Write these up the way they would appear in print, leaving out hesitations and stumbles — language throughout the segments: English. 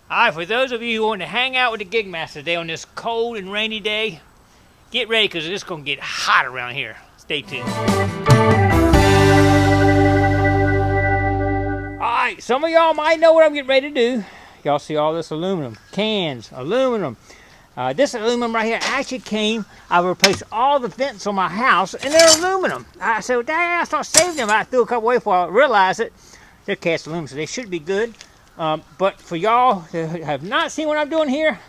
Alright, for those of you who want to hang out with the Gigmaster today on this cold and rainy day, get ready because it's going to get hot around here. Stay tuned. Alright, some of y'all might know what I'm getting ready to do. Y'all see all this aluminum, cans, aluminum. This aluminum right here actually came, I replaced all the vents on my house and they're aluminum. I said, well, dang, I start saving them. I threw a couple away before I realized it. They're cast aluminum, so they should be good. But for y'all who have not seen what I'm doing here,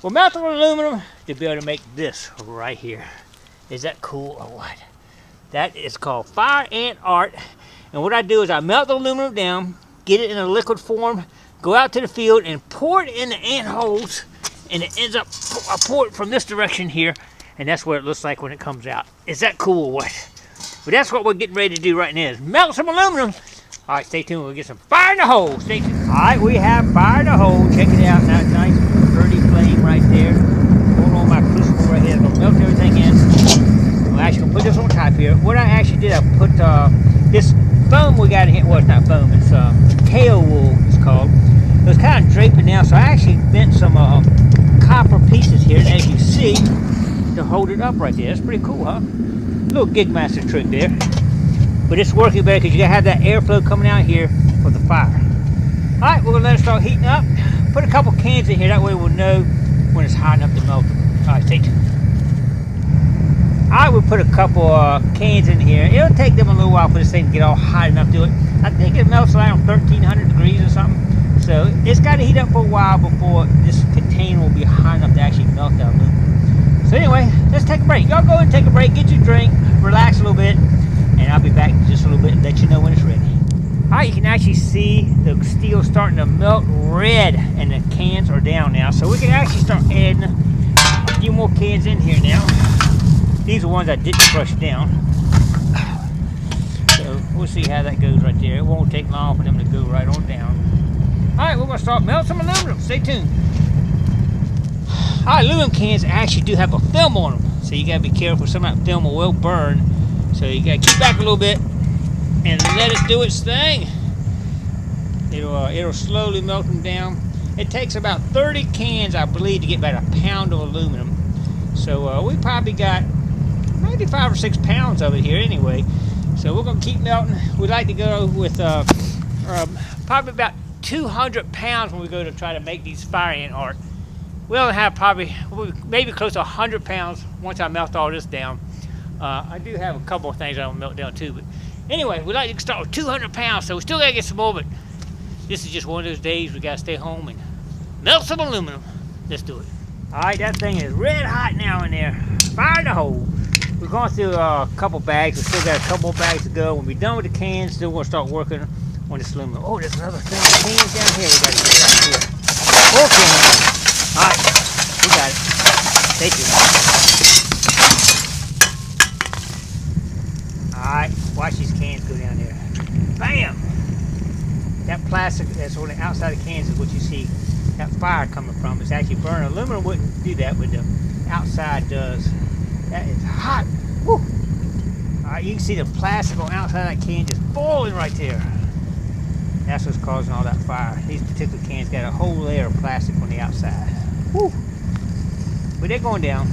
we're melting aluminum to be able to make this right here. Is that cool or what? That is called fire ant art. And what I do is I melt the aluminum down, get it in a liquid form, go out to the field and pour it in the ant holes, and it ends up, I pour it from this direction here, and that's what it looks like when it comes out. Is that cool or what? But that's what we're getting ready to do right now, is melt some aluminum. All right, stay tuned. We'll get some fire in the hole. Stay tuned. All right, we have fire in the hole. Check it out. Now, nice, dirty flame right there. Going on my crucible right here. Gonna melt everything in. I'm actually gonna put this on top here. What I actually did, I put this foam we got in here. Well, it's not foam. It's kale wool. It's called. It was kind of draping down, so I actually bent some copper pieces here, as you see, to hold it up right there. That's pretty cool, huh? Little Gigmaster trick there. But it's working better because you gotta have that airflow coming out here for the fire. All right, we're gonna let it start heating up. Put a couple cans in here, that way we'll know when it's hot enough to melt them. All right, stay tuned. I would put a couple cans in here. It'll take them a little while for this thing to get all hot enough to do it. I think it melts around 1300 degrees or something. So it's gotta heat up for a while before this container will be hot enough to actually melt that aluminum. So anyway, let's take a break. Y'all go and take a break, get your drink, relax a little bit. And I'll be back in just a little bit and let you know when it's ready. Alright, you can actually see the steel starting to melt red and the cans are down now. So we can actually start adding a few more cans in here now. These are ones I didn't crush down. So we'll see how that goes right there. It won't take long for them to go right on down. Alright, we're going to start melting some aluminum. Stay tuned. Alright, aluminum cans actually do have a film on them. So you got to be careful. Some of that film will burn. So you gotta keep back a little bit and let it do its thing. It'll slowly melt them down. It takes about 30 cans, I believe, to get about a pound of aluminum. So we probably got maybe 5 or 6 pounds of it here anyway. So we're gonna keep melting. We like to go with probably about 200 pounds when we go to try to make these fire ant art. We'll have probably maybe close to 100 pounds once I melt all this down. I do have a couple of things I want to melt down too, but anyway, we like to start with 200 pounds, so we still gotta get some more, but this is just one of those days we gotta stay home and melt some aluminum. Let's do it. All right, that thing is red hot now in there. Fire in the hole. We're going through a couple bags. We still got a couple more bags to go. When we're done with the cans, still gonna start working on this aluminum. Oh, there's another thing of cans down here we gotta get out here. More cans. All right, we got it. Stay tuned. Alright, watch these cans go down there. Bam! That plastic that's on the outside of the cans is what you see that fire coming from. It's actually burning. Aluminum wouldn't do that, but the outside does. That is hot. Woo! Alright, you can see the plastic on the outside of that can just boiling right there. That's what's causing all that fire. These particular cans got a whole layer of plastic on the outside. Woo! But they're going down.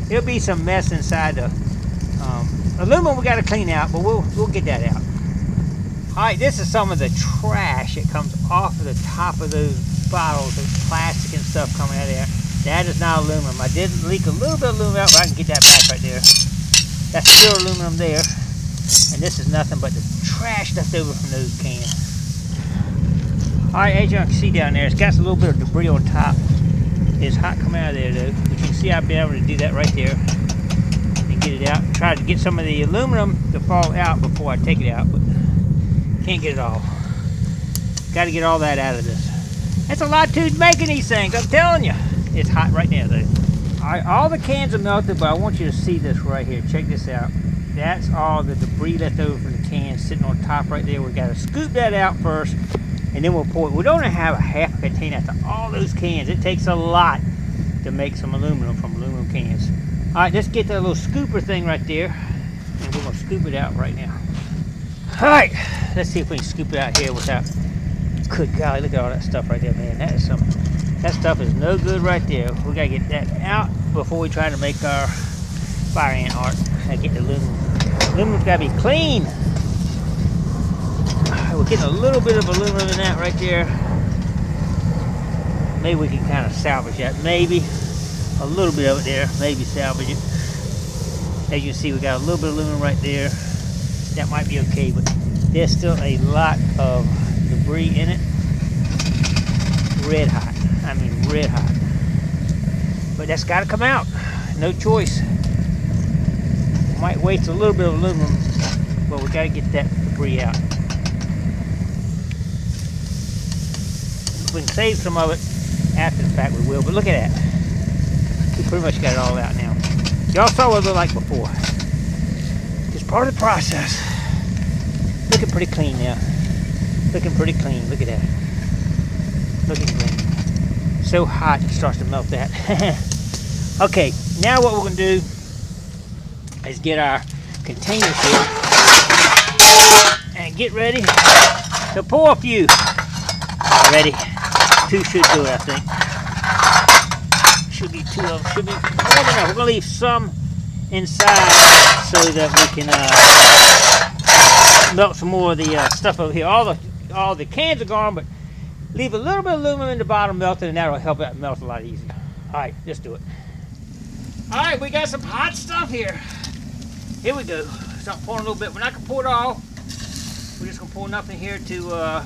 There'll be some mess inside the aluminum we got to clean out, but we'll get that out. Alright, this is some of the trash that comes off of the top of those bottles, those plastic and stuff coming out of there. That is not aluminum. I did leak a little bit of aluminum out, but I can get that back right there. That's pure aluminum there. And this is nothing but the trash left over from those cans. Alright, as you can see down there, it's got a little bit of debris on top. It's hot coming out of there though. But you can see I've been able to do that right there. Get it out. Try to get some of the aluminum to fall out before I take it out, but can't get it all. Got to get all that out of this. That's a lot to making these things, I'm telling you. It's hot right now though. Alright, all the cans are melted, but I want you to see this right here. Check this out. That's all the debris left over from the cans sitting on top right there. We got to scoop that out first, and then we'll pour it. We don't have a half a container after all those cans. It takes a lot to make some aluminum from aluminum cans. Alright, let's get that little scooper thing right there, and we're going to scoop it out right now. Alright, let's see if we can scoop it out here without Good golly, look at all that stuff right there, man. That stuff is no good right there. We gotta get that out before we try to make our fire ant art. Gotta get the aluminum. Aluminum's gotta be clean. We're getting a little bit of aluminum in that right there. Maybe we can kind of salvage that. Maybe a little bit of it there. Maybe salvage it. As you can see, we got a little bit of aluminum right there. That might be okay, but there's still a lot of debris in it. Red hot. I mean red hot. But that's got to come out. No choice. Might waste a little bit of aluminum, but we got to get that debris out. If we can save some of it after the fact, we will. But look at that. We pretty much got it all out now. Y'all saw what it looked like before. Just part of the process. Looking pretty clean now. Looking pretty clean. Look at that. Looking clean. So hot it starts to melt that. Okay, now what we're going to do is get our containers here and get ready to pour a few. Ready? 2 should do it, I think. Should be 2 of them. Should be more than enough. We're going to leave some inside so that we can melt some more of the stuff over here. All the cans are gone, but leave a little bit of aluminum in the bottom melted, and that'll help it melt a lot easier. All right, let's do it. All right, we got some hot stuff here. Here we go. Start pouring a little bit. We're not going to pour it all. We're just going to pour enough in here to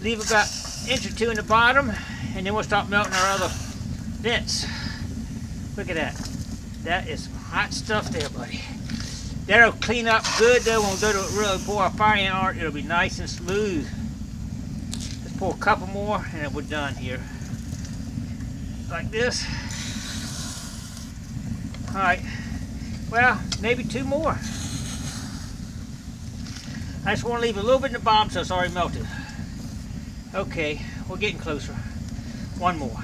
leave about an inch or 2 in the bottom, and then we'll start melting our other vents. Look at that. That is some hot stuff there, buddy. That'll clean up good though when we go to really pour our fire ant art. It'll be nice and smooth. Let's pour a couple more and then we're done here. Like this. Alright. Well, maybe 2 more. I just want to leave a little bit in the bottom so it's already melted. Okay, we're getting closer. 1 more.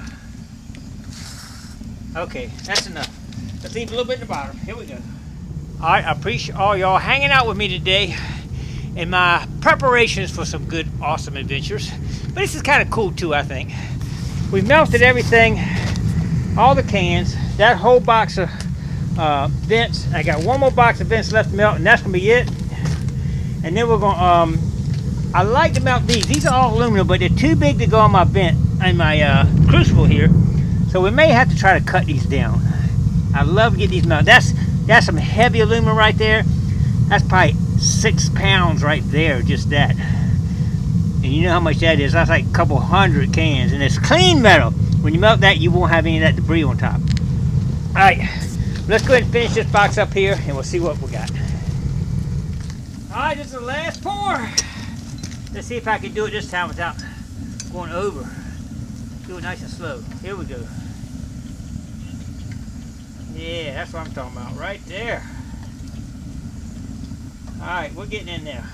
Okay, that's enough. Let's leave a little bit in the bottom. Here we go. Alright, I appreciate all y'all hanging out with me today in my preparations for some good, awesome adventures. But this is kind of cool too, I think. We've melted everything, all the cans, that whole box of vents. I got 1 more box of vents left to melt, and that's going to be it. And then we're going to, I like to melt these. These are all aluminum, but they're too big to go on my vent, in my crucible here. So we may have to try to cut these down. I love to get these melted. That's some heavy aluminum right there. That's probably 6 pounds right there, just that. And you know how much that is. That's like a couple hundred cans. And it's clean metal. When you melt that, you won't have any of that debris on top. Alright, let's go ahead and finish this box up here, and we'll see what we got. Alright, this is the last pour. Let's see if I can do it this time without going over. Do it nice and slow. Here we go. Yeah, that's what I'm talking about, right there. Alright, we're getting in there.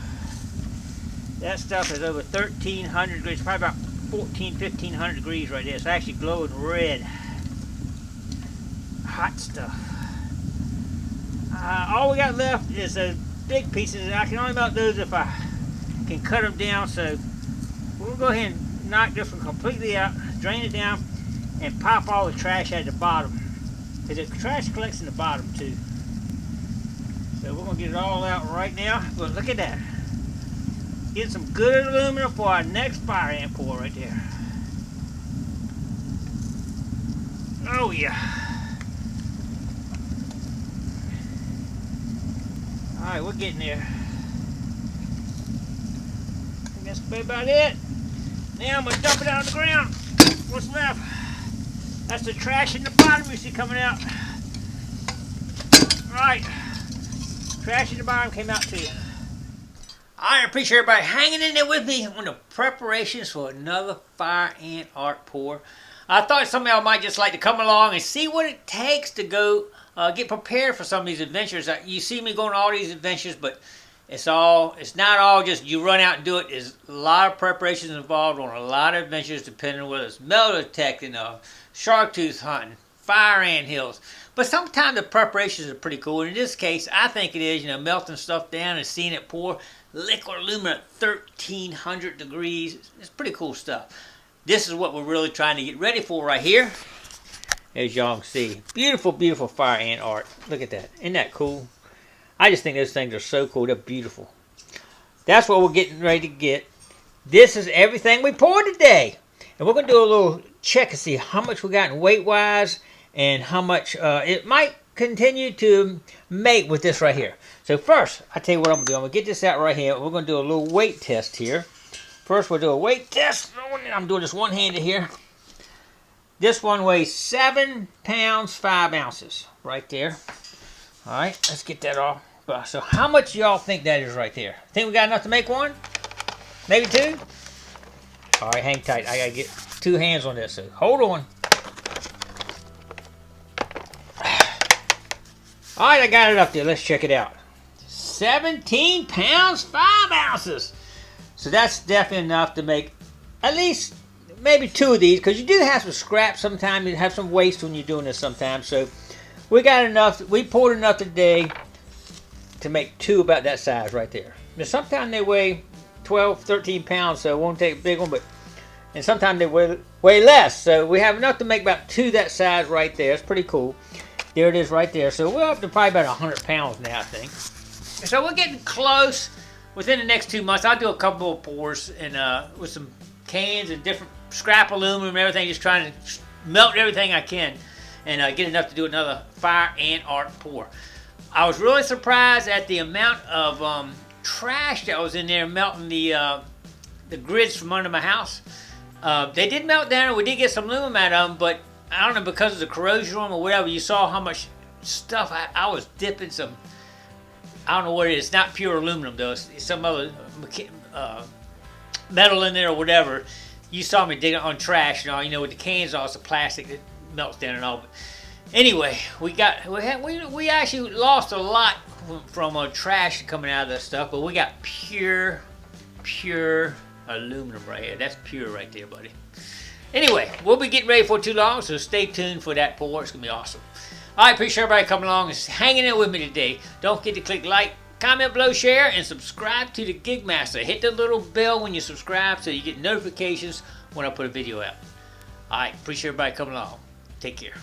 That stuff is over 1,300 degrees, probably about 1,500 degrees right there. It's actually glowing red. Hot stuff. All we got left is those big pieces, and I can only melt those if I can cut them down. So we'll go ahead and knock this one completely out, drain it down, and pop all the trash at the bottom. Because the trash collects in the bottom too. So we're going to get it all out right now. But look at that. Getting some good aluminum for our next fire ant pour right there. Oh yeah. Alright, we're getting there. I think that's about it. Now I'm going to dump it out on the ground. What's left? That's the trash in the bottom you see coming out. Right. Trash in the bottom came out too. I appreciate everybody hanging in there with me on the preparations for another fire ant art pour. I thought some of y'all might just like to come along and see what it takes to go get prepared for some of these adventures. You see me going on all these adventures, but it's not all just you run out and do it. There's a lot of preparations involved on a lot of adventures, depending on whether it's metal detecting, shark tooth hunting, fire ant hills. But sometimes the preparations are pretty cool. In this case, I think it is, you know, melting stuff down and seeing it pour. Liquid aluminum at 1300 degrees. It's pretty cool stuff. This is what we're really trying to get ready for right here. As y'all can see. Beautiful, beautiful fire ant art. Look at that. Isn't that cool? I just think those things are so cool. They're beautiful. That's what we're getting ready to get. This is everything we poured today. And we're going to do a little check and see how much we got in weight-wise and how much it might continue to make with this right here. So first, I tell you what I'm going to do. I'm going to get this out right here. We're going to do a little weight test here. First, we'll do a weight test. I'm doing this one-handed here. This one weighs 7 pounds, 5 ounces right there. All right, let's get that off. So how much y'all think that is right there? Think we got enough to make one? Maybe two? All right, hang tight. I got to get 2 hands on this. So hold on. All right, I got it up there. Let's check it out. 17 pounds, 5 ounces. So that's definitely enough to make at least maybe 2 of these, because you do have some scrap sometimes. You have some waste when you're doing this sometimes. So we got enough. We poured enough today to make 2 about that size right there. Now, sometimes they weigh 12, 13 pounds, so it won't take a big one. And sometimes they weigh less. So we have enough to make about 2 that size right there. It's pretty cool. There it is right there. So we're up to probably about 100 pounds now, I think. So we're getting close. Within the next 2 months, I'll do a couple of pours and with some cans and different scrap aluminum and everything, just trying to melt everything I can and get enough to do another fire ant art pour. I was really surprised at the amount of trash that was in there melting the grids from under my house. They did melt down and we did get some aluminum out of them, but I don't know, because of the corrosion or whatever, you saw how much stuff I was dipping some. I don't know what it is. It's not pure aluminum though. It's some other metal in there or whatever. You saw me digging on trash and all. You know, with the cans, all it's the plastic that melts down and all. But anyway, we actually lost a lot from trash coming out of this stuff, but we got pure aluminum right here. That's pure right there, buddy. Anyway, we'll be getting ready for too long, so stay tuned for that pour. It's gonna be awesome. I appreciate everybody coming along and hanging in with me today. Don't forget to click like, comment below, share, and subscribe to the Gigmaster. Hit the little bell when you subscribe so you get notifications when I put a video out. Alright, appreciate everybody coming along. Take care.